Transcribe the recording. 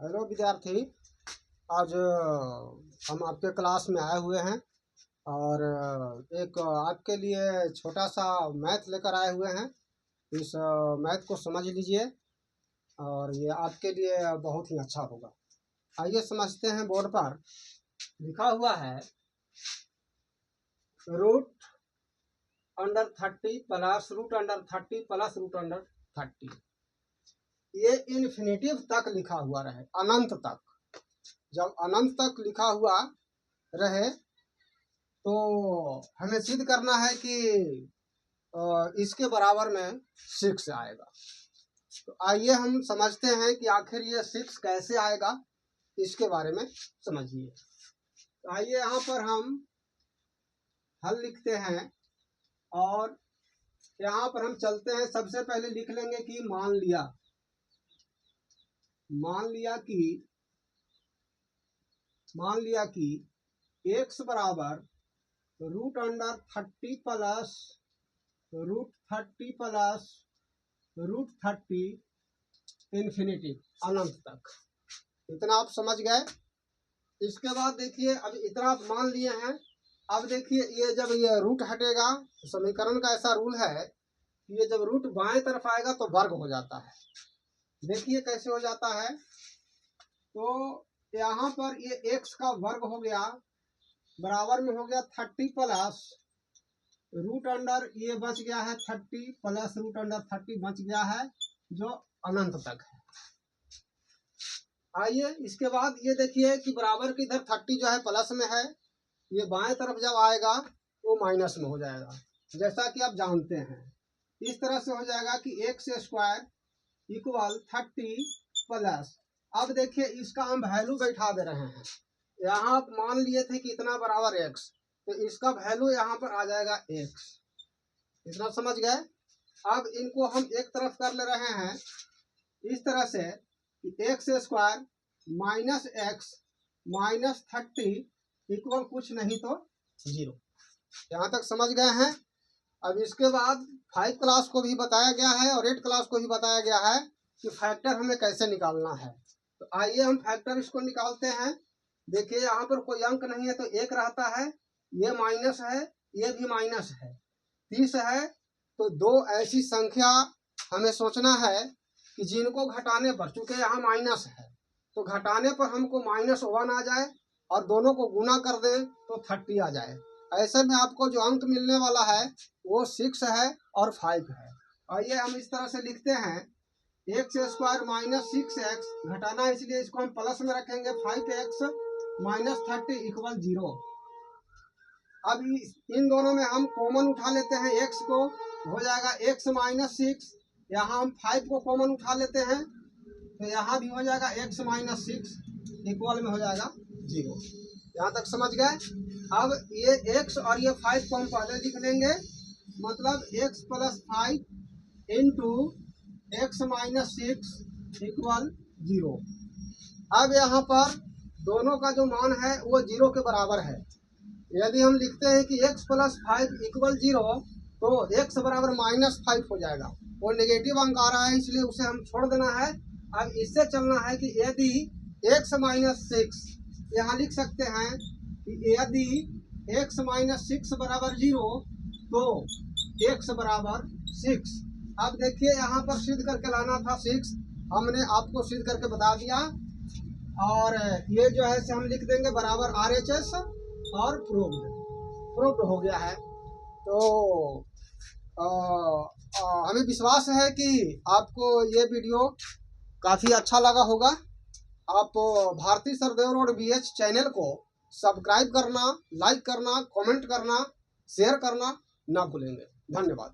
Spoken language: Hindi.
हेलो विद्यार्थी, आज हम आपके क्लास में आए हुए हैं और एक आपके लिए छोटा सा मैथ लेकर आए हुए हैं। इस मैथ को समझ लीजिए और ये आपके लिए बहुत ही अच्छा होगा। आइए समझते हैं। बोर्ड पर लिखा हुआ है root under 30 plus root under 30 plus root under 30। ये इन्फिनिटिव तक लिखा हुआ रहे, अनंत तक। जब अनंत तक लिखा हुआ रहे तो हमें सिद्ध करना है कि इसके बराबर में 6 आएगा। तो आइए हम समझते हैं कि आखिर ये 6 कैसे आएगा, इसके बारे में समझिए। तो आइए यहाँ पर हम हल लिखते हैं और यहाँ पर हम चलते हैं। सबसे पहले लिख लेंगे कि मान लिया कि x बराबर root under 30 plus root 30 infinity अनंत तक। इतना आप समझ गए। इसके बाद देखिए, अब इतना आप मान लिए हैं। अब देखिए, ये जब ये रूट हटेगा तो समीकरण का ऐसा रूल है कि ये जब रूट बाएं तरफ आएगा तो वर्ग हो जाता है। देखिए कैसे हो जाता है। तो यहाँ पर ये x का वर्ग हो गया, बराबर में हो गया 30 प्लस रूट अंडर, ये बच गया है 30 प्लस रूट अंडर 30 बच गया है, जो अनंत तक है। आइए इसके बाद ये देखिए कि बराबर की इधर 30 जो है प्लस में है, ये बाएं तरफ जब आएगा वो माइनस में हो जाएगा, जैसा कि आप जानते हैं। इस तरह से हो जाएगा कि एक्स स्क्वायर इक्वल 30 प्लस। अब देखिए इसका हम वैल्यू बैठा दे रहे हैं। यहाँ आप मान लिए थे कि इतना बराबर x, तो इसका वैल्यू यहाँ पर आ जाएगा x। इतना समझ गए। अब इनको हम एक तरफ कर ले रहे हैं इस तरह से कि x square minus x minus 30 equal कुछ नहीं तो 0। यहाँ तक समझ गए हैं। अब इसके बाद 5 क्लास को भी बताया गया है और 8 क्लास को भी बताया गया है कि फैक्टर हमें कैसे निकालना है। तो आइए हम फैक्टर इसको निकालते हैं। देखिए यहाँ पर कोई अंक नहीं है तो 1 रहता है, ये माइनस है, ये भी माइनस है, 30 है। तो 2 ऐसी संख्या हमें सोचना है कि जिनको घटाने पर, चूंकि यहाँ माइनस है तो घटाने पर हमको -1 आ जाए और दोनों को गुना कर दें तो 30 आ जाए। ऐसे में आपको जो अंक मिलने वाला है वो 6 है और 5 है। आइए हम इस तरह से लिखते हैं, एक्स स्क्वायर माइनस 6x, घटाना है इसलिए इसको हम प्लस में रखेंगे, 5x माइनस 30 इक्वल 0। अब इन दोनों में हम कॉमन उठा लेते हैं, x को हो जाएगा x माइनस 6। यहाँ हम 5 को कॉमन उठा लेते हैं तो यहाँ भी हो जाएगा x माइनस 6 इक्वल में हो जाएगा 0। यहाँ तक समझ गए। अब ये x और ये 5 को हम पहले लिख लेंगे, मतलब x plus 5 into x minus 6 equal 0। अब यहाँ पर दोनों का जो मान है वो 0 के बराबर है। यदि हम लिखते हैं कि x प्लस 5 इक्वल 0 तो x बराबर -5 हो जाएगा। वो नेगेटिव अंक आ रहा है इसलिए उसे हम छोड़ देना है। अब इससे चलना है कि यदि x माइनस 6, यहाँ लिख सकते हैं कि यदि x माइनस 6 बराबर 0 तो x बराबर 6। अब देखिए यहाँ पर सिद्ध करके लाना था 6, हमने आपको सिद्ध करके बता दिया। और ये जो है से हम लिख देंगे बराबर RHS और प्रूव्ड हो गया है। तो हमें विश्वास है कि आपको ये वीडियो काफ़ी अच्छा लगा होगा। आप भारती सरदेव रोड BH चैनल को सब्सक्राइब करना, लाइक करना, कमेंट करना, शेयर करना ना भूलेंगे। धन्यवाद।